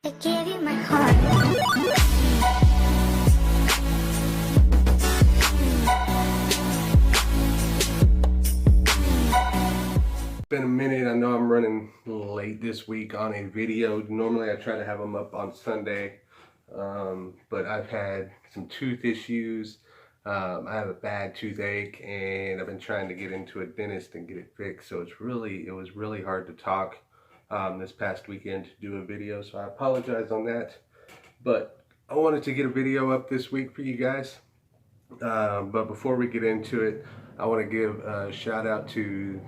I gave you my heart. Been a minute. I know I'm running late this week on a video. Normally I try to have them up on Sunday, but I've had some tooth issues. I have a bad toothache and I've been trying to get into a dentist and get it fixed. So it was really hard to talk this past weekend to do a video. So I apologize on that, but I wanted to get a video up this week for you guys. But before we get into it, I want to give a shout out to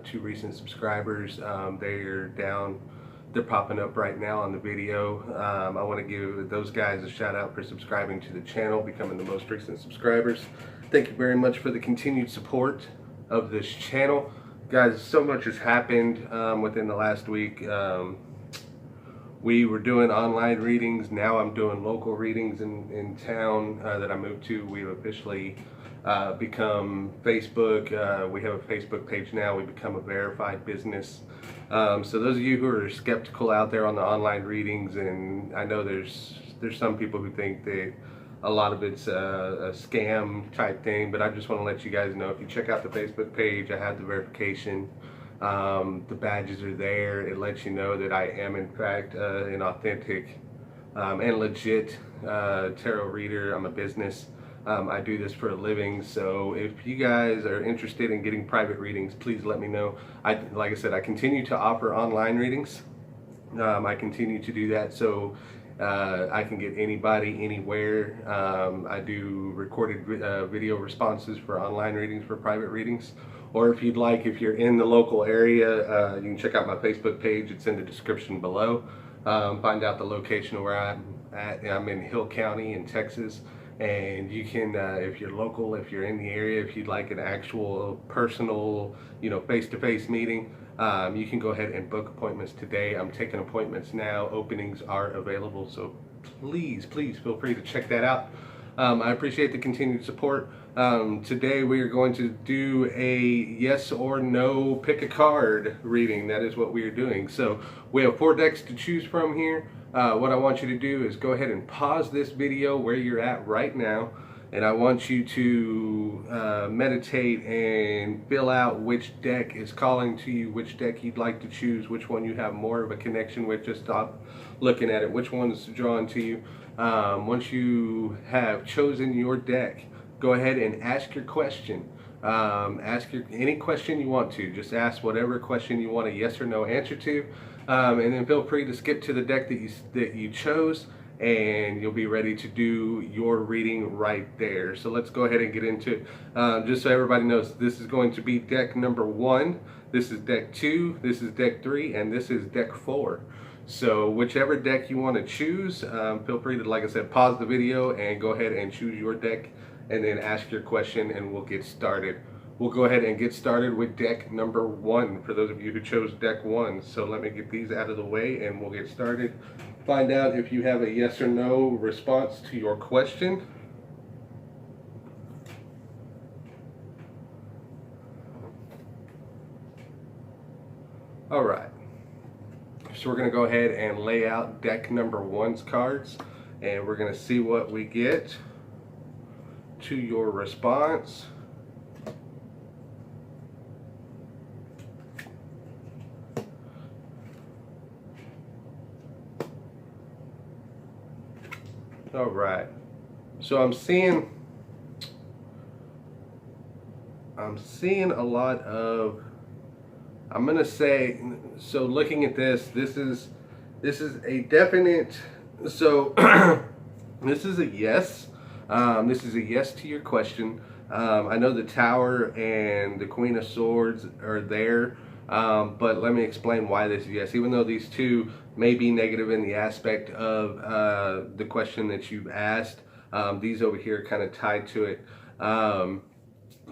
two recent subscribers. They're popping up right now on the video. I want to give those guys a shout out for subscribing to the channel, becoming the most recent subscribers. Thank you very much for the continued support of this channel. Guys, so much has happened within the last week. We were doing online readings. Now I'm doing local readings in town that I moved to. We've officially become Facebook. We have a Facebook page now. We become a verified business. So those of you who are skeptical out there on the online readings, and I know there's some people who think that a lot of it's a scam type thing, but I just want to let you guys know, if you check out the Facebook page, I have the verification. The badges are there. It lets you know that I am in fact an authentic and legit tarot reader. I'm a business. I do this for a living. So if you guys are interested in getting private readings, please let me know. Like I said, I continue to offer online readings. I continue to do that, so I can get anybody anywhere. I do recorded video responses for online readings, for private readings. Or if you'd like, if you're in the local area, you can check out my Facebook page. It's in the description below. Find out the location where I'm at. I'm in Hill County in Texas. And you can, if you're local, if you're in the area, if you'd like an actual personal, face-to-face meeting, you can go ahead and book appointments today. I'm taking appointments now. Openings are available, so please feel free to check that out. I appreciate the continued support. Today we are going to do a yes or no pick a card reading. That is what we are doing. So we have 4 decks to choose from here. What I want you to do is go ahead and pause this video where you're at right now, and I want you to meditate and fill out which deck is calling to you, which deck you'd like to choose, which one you have more of a connection with. Just stop looking at it, which one's drawn to you. Once you have chosen your deck, go ahead and ask your question. Ask any question you want to. Just ask whatever question you want a yes or no answer to, and then feel free to skip to the deck that you chose, and you'll be ready to do your reading right there. So let's go ahead and get into it. Just so everybody knows, this is going to be deck number 1. This is deck 2. This is deck 3, and this is deck 4. So whichever deck you want to choose, feel free to, like I said, pause the video and go ahead and choose your deck, and then ask your question, and we'll get started. We'll go ahead and get started with deck number 1 for those of you who chose deck 1. So let me get these out of the way and we'll get started. Find out if you have a yes or no response to your question. All right. So we're going to go ahead and lay out deck number 1's cards, and we're going to see what we get to your response. All right. So I'm seeing a lot of, I'm gonna say, so looking at this is a definite, so this is a yes. This is a yes to your question. I know the Tower and the Queen of Swords are there, but let me explain why this is yes. Even though these two may be negative in the aspect of the question that you've asked, these over here are kind of tied to it.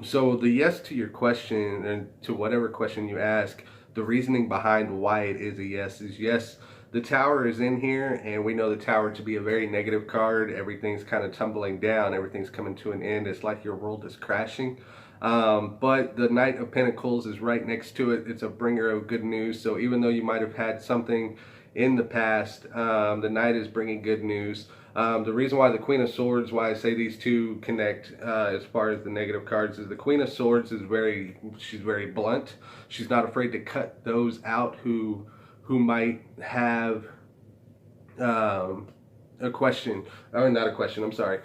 So the yes to your question, and to whatever question you ask, the reasoning behind why it is a yes is yes. The Tower is in here, and we know the Tower to be a very negative card. Everything's kind of tumbling down. Everything's coming to an end. It's like your world is crashing. But the Knight of Pentacles is right next to it. It's a bringer of good news. So even though you might have had something in the past. The Knight is bringing good news. The reason why the Queen of Swords, why I say these two connect as far as the negative cards, is the Queen of Swords is she's very blunt. She's not afraid to cut those out who might have a question, or not a question, I'm sorry.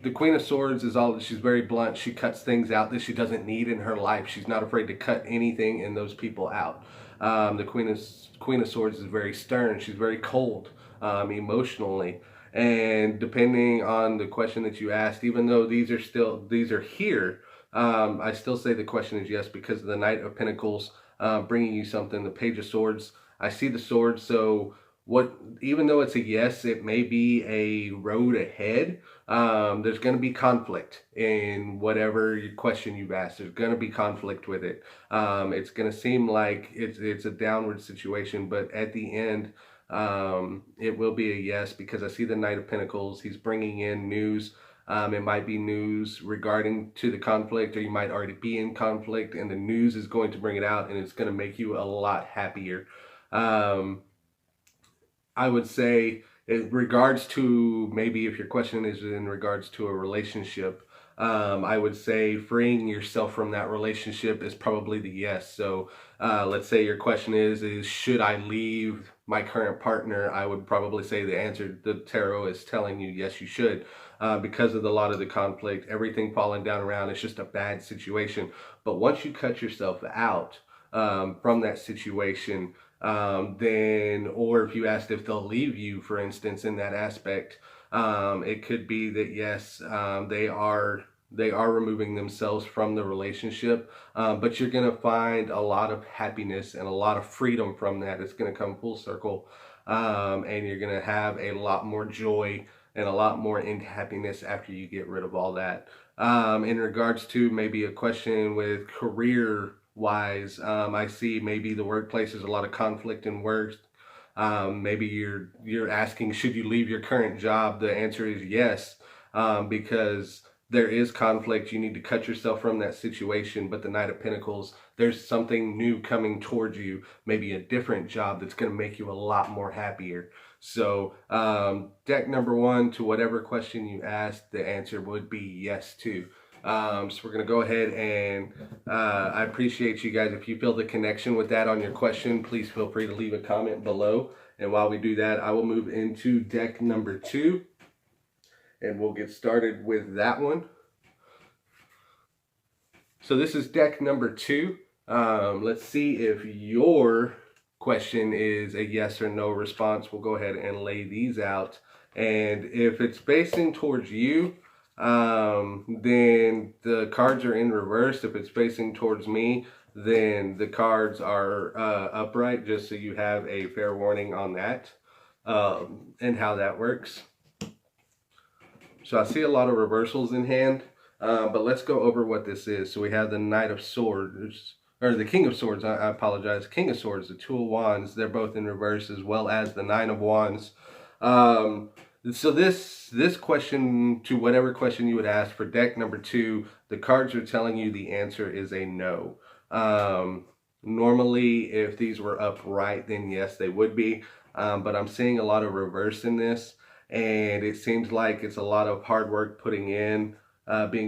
The Queen of Swords she's very blunt. She cuts things out that she doesn't need in her life. She's not afraid to cut anything and those people out. The Queen of Swords is very stern. She's very cold, emotionally. And depending on the question that you asked, even though these are here, I still say the question is yes, because of the Knight of Pentacles bringing you something. The Page of Swords, I see the sword, so even though it's a yes, it may be a road ahead. There's going to be conflict in whatever question you've asked. There's going to be conflict with it. It's going to seem like it's a downward situation, but at the end, it will be a yes, because I see the Knight of Pentacles. He's bringing in news. It might be news regarding to the conflict, or you might already be in conflict, and the news is going to bring it out, and it's going to make you a lot happier. I would say in regards to, maybe if your question is in regards to a relationship, I would say freeing yourself from that relationship is probably the yes. So let's say your question is should I leave my current partner? I would probably say the answer, the tarot is telling you yes, you should, because of a lot of the conflict, everything falling down around. It's just a bad situation. But once you cut yourself out from that situation, then, or if you asked if they'll leave you, for instance, in that aspect, it could be that yes, they are removing themselves from the relationship, but you're going to find a lot of happiness and a lot of freedom from that. It's going to come full circle, and you're going to have a lot more joy and a lot more into happiness after you get rid of all that. In regards to maybe a question with career wise, I see maybe the workplace is a lot of conflict in work. Maybe you're asking, should you leave your current job? The answer is yes, because there is conflict. You need to cut yourself from that situation. But the Knight of Pentacles, there's something new coming towards you, maybe a different job that's going to make you a lot more happier. So deck number one, to whatever question you asked, the answer would be yes too. So we're going to go ahead and I appreciate you guys. If you feel the connection with that on your question, please feel free to leave a comment below. And while we do that, I will move into deck number two, and we'll get started with that one. So this is deck number two. Let's see if your question is a yes or no response. We'll go ahead and lay these out. And if it's facing towards you, then the cards are in reverse. If it's facing towards me, then the cards are upright, just so you have a fair warning on that, and how that works. So I see a lot of reversals in hand, but let's go over what this is. So we have the Knight of Swords, or the King of Swords, I apologize, King of Swords, the Two of Wands, they're both in reverse, as well as the Nine of Wands. So this question, to whatever question you would ask for deck number two, the cards are telling you the answer is a no. Normally, if these were upright, then yes, they would be. But I'm seeing a lot of reverse in this, and it seems like it's a lot of hard work being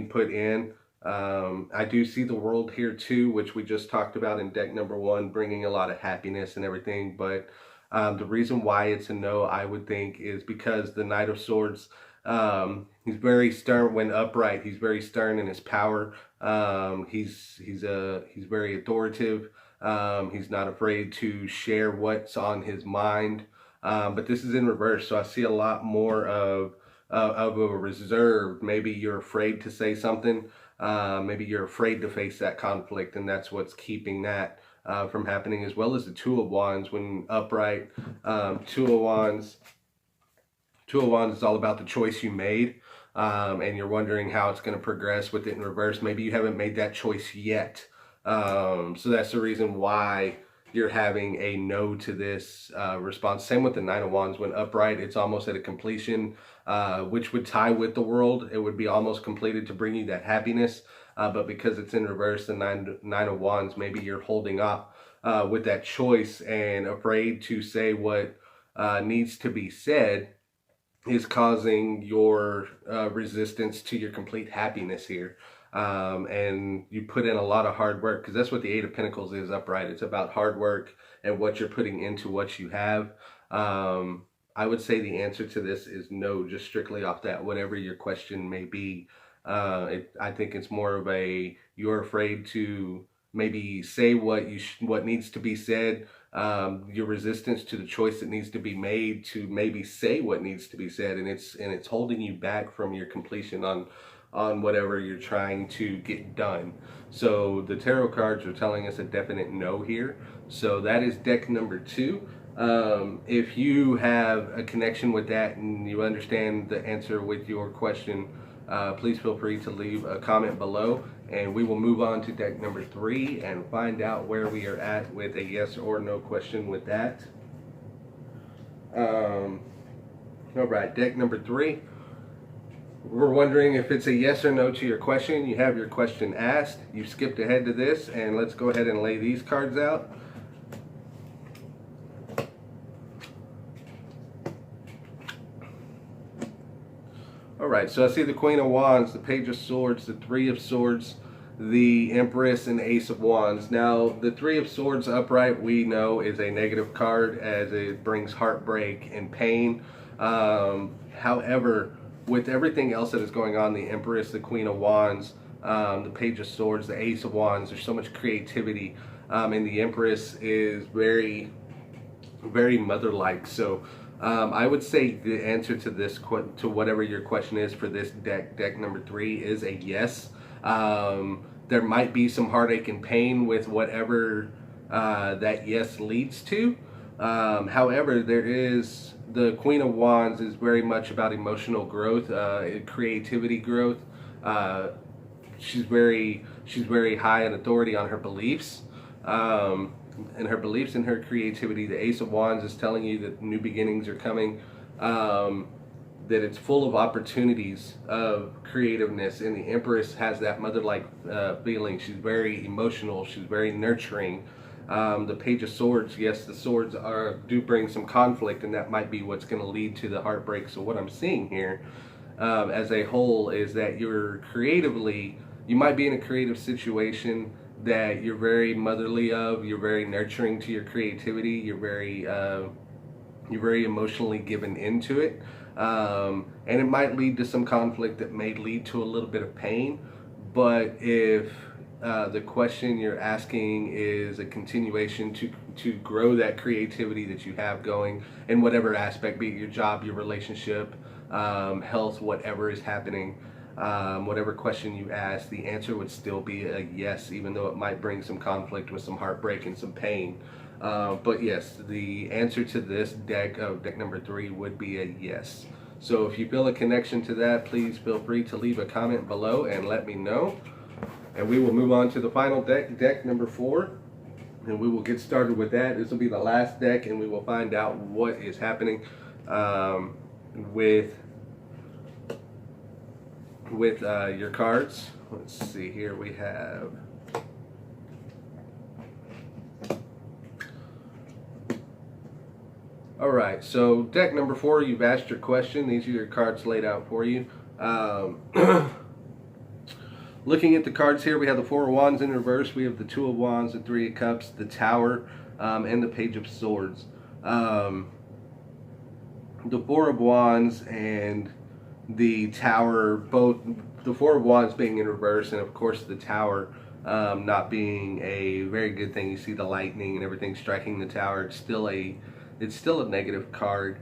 put in. I do see the World here too, which we just talked about in deck number one, bringing a lot of happiness and everything. But the reason why it's a no, I would think, is because the Knight of Swords, he's very stern when upright. He's very stern in his power. He's very authoritative. He's not afraid to share what's on his mind. But this is in reverse, so I see a lot more of a reserve. Maybe you're afraid to say something. Maybe you're afraid to face that conflict, and that's what's keeping that from happening, as well as the Two of Wands when upright. Two of Wands is all about the choice you made, and you're wondering how it's going to progress with it in reverse. Maybe you haven't made that choice yet, so that's the reason why you're having a no to this response. Same with the Nine of Wands. When upright, it's almost at a completion, which would tie with the World. It would be almost completed to bring you that happiness. But because it's in reverse, the nine of Wands, maybe you're holding off with that choice and afraid to say what needs to be said is causing your resistance to your complete happiness here. And you put in a lot of hard work, because that's what the Eight of Pentacles is upright. It's about hard work and what you're putting into what you have. I would say the answer to this is no, just strictly off that, whatever your question may be. I think it's more of a, you're afraid to maybe say what needs to be said. Your resistance to the choice that needs to be made to maybe say what needs to be said, and it's holding you back from your completion on whatever you're trying to get done. So the tarot cards are telling us a definite no here. So that is deck number 2. If you have a connection with that and you understand the answer with your question, please feel free to leave a comment below, and we will move on to deck number 3 and find out where we are at with a yes or no question with that. Alright, deck number 3. We're wondering if it's a yes or no to your question. You have your question asked. You skipped ahead to this, and let's go ahead and lay these cards out. Alright, so I see the Queen of Wands, the Page of Swords, the Three of Swords, the Empress, and the Ace of Wands. Now, the Three of Swords upright, we know, is a negative card, as it brings heartbreak and pain. However, with everything else that is going on, the Empress, the Queen of Wands, the Page of Swords, the Ace of Wands, there's so much creativity, and the Empress is very, very mother-like. So I would say the answer to this, to whatever your question is for this deck number 3, is a yes. There might be some heartache and pain with whatever that yes leads to. However, there is, the Queen of Wands is very much about emotional growth, creativity growth. She's very high in authority on her beliefs. And her beliefs and her creativity. The Ace of Wands is telling you that new beginnings are coming, that it's full of opportunities of creativeness, and the Empress has that mother-like feeling. She's very emotional, she's very nurturing. The Page of Swords, yes, the swords do bring some conflict, and that might be what's going to lead to the heartbreak. So what I'm seeing here as a whole is that you might be in a creative situation that you're very motherly of, you're very nurturing to your creativity, you're very emotionally given into it, and it might lead to some conflict that may lead to a little bit of pain. But if the question you're asking is a continuation to grow that creativity that you have going in whatever aspect, be it your job, your relationship, health, whatever is happening, whatever question you ask, the answer would still be a yes, even though it might bring some conflict with some heartbreak and some pain. But yes, the answer to this deck number 3 would be a yes. So if you feel a connection to that, please feel free to leave a comment below and let me know. And we will move on to the final deck number 4. And we will get started with that. This will be the last deck, and we will find out what is happening with your cards. Let's see here. We have alright, so deck number 4, you've asked your question. These are your cards laid out for you. Looking at the cards here, we have the Four of Wands in reverse, we have the Two of Wands, the Three of Cups, the Tower, and the Page of Swords. The Four of Wands and the Tower, both the Four of Wands being in reverse, and of course the Tower not being a very good thing. You see the lightning and everything striking the Tower. It's still a negative card.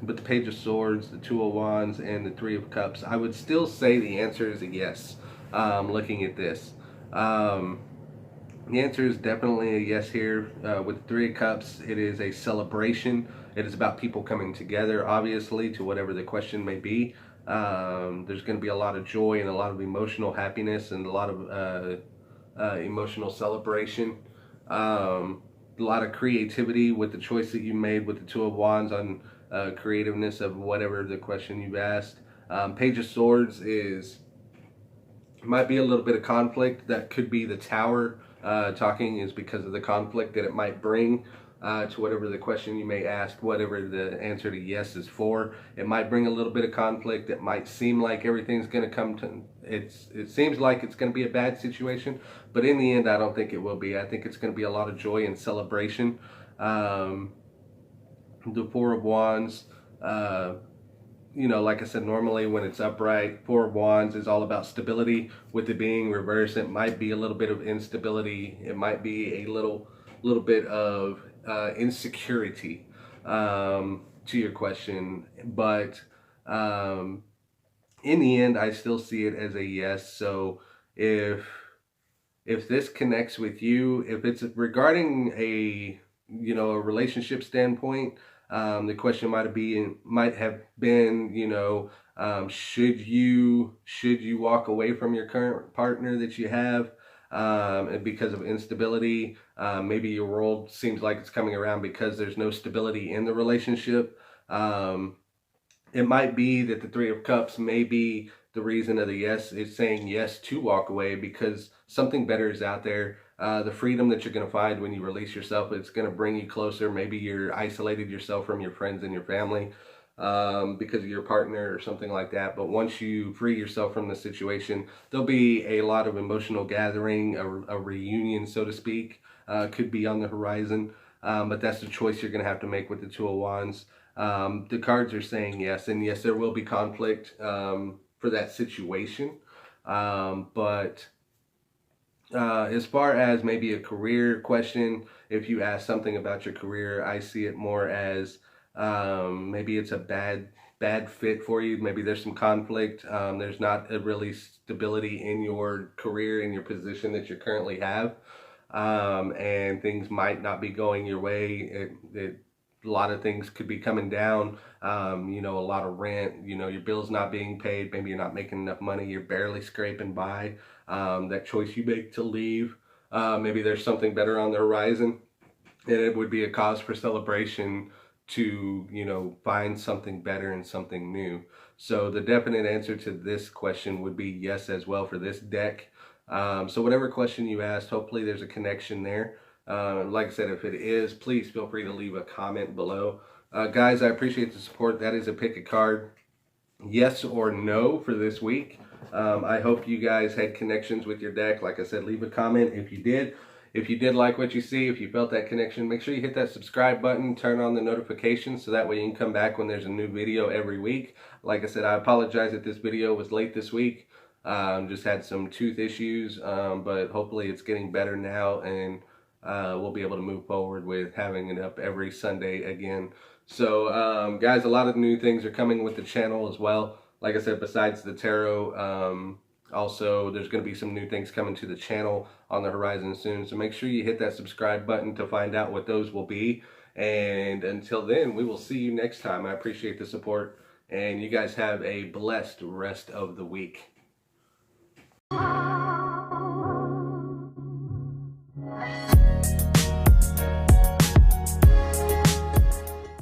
But the Page of Swords, the Two of Wands, and the Three of Cups, I would still say the answer is a yes. Looking at this, the answer is definitely a yes here. With the Three of Cups, it is a celebration. It is about people coming together, obviously, to whatever the question may be. There's going to be a lot of joy and a lot of emotional happiness and a lot of emotional celebration. A lot of creativity with the choice that you made with the Two of Wands on creativeness of whatever the question you've asked. Page of Swords might be a little bit of conflict. That could be the Tower talking is because of the conflict that it might bring to whatever the question you may ask, whatever the answer to yes is for. It might bring a little bit of conflict. It might seem like everything's going to come to, it seems like it's going to be a bad situation, but in the end, I don't think it will be. I think it's going to be a lot of joy and celebration. The Four of Wands, you know, like I said, normally when it's upright, Four of Wands is all about stability. With it being reversed, it might be a little bit of instability. It might be a little bit of insecurity to your question. But in the end, I still see it as a yes. So if this connects with you, if it's regarding a, you know, a relationship standpoint, the question might have been, you know, should you walk away from your current partner that you have, and because of instability? Maybe your world seems like it's coming around because there's no stability in the relationship. It might be that the Three of Cups may be the reason of the yes. It's saying yes to walk away because something better is out there. The freedom that you're going to find when you release yourself, it's going to bring you closer. Maybe you're isolated yourself from your friends and your family because of your partner or something like that. But once you free yourself from the situation, there'll be a lot of emotional gathering, a reunion, so to speak, could be on the horizon. But that's the choice you're going to have to make with the Two of Wands. The cards are saying yes, and yes, there will be conflict for that situation. But as far as maybe a career question, if you ask something about your career, I see it more as maybe it's a bad fit for you. Maybe there's some conflict. There's not a really stability in your career, in your position that you currently have, and things might not be going your way. A lot of things could be coming down, you know, a lot of rent, you know, your bills not being paid, maybe you're not making enough money, you're barely scraping by. That choice you make to leave, maybe there's something better on the horizon, and it would be a cause for celebration to, you know, find something better and something new. So the definite answer to this question would be yes as well for this deck. So whatever question you asked, hopefully there's a connection there. Like I said, if it is, please feel free to leave a comment below. Guys, I appreciate the support. That is a pick a card, yes or no, for this week. I hope you guys had connections with your deck. Like I said, leave a comment if you did. If you did like what you see, if you felt that connection, make sure you hit that subscribe button, turn on the notifications so that way you can come back when there's a new video every week. Like I said, I apologize that this video was late this week. Just had some tooth issues, but hopefully it's getting better now, and we'll be able to move forward with having it up every Sunday again. So guys, a lot of new things are coming with the channel as well. Like I said, besides the tarot, also there's going to be some new things coming to the channel on the horizon soon. So make sure you hit that subscribe button to find out what those will be. And until then, we will see you next time. I appreciate the support, and you guys have a blessed rest of the week.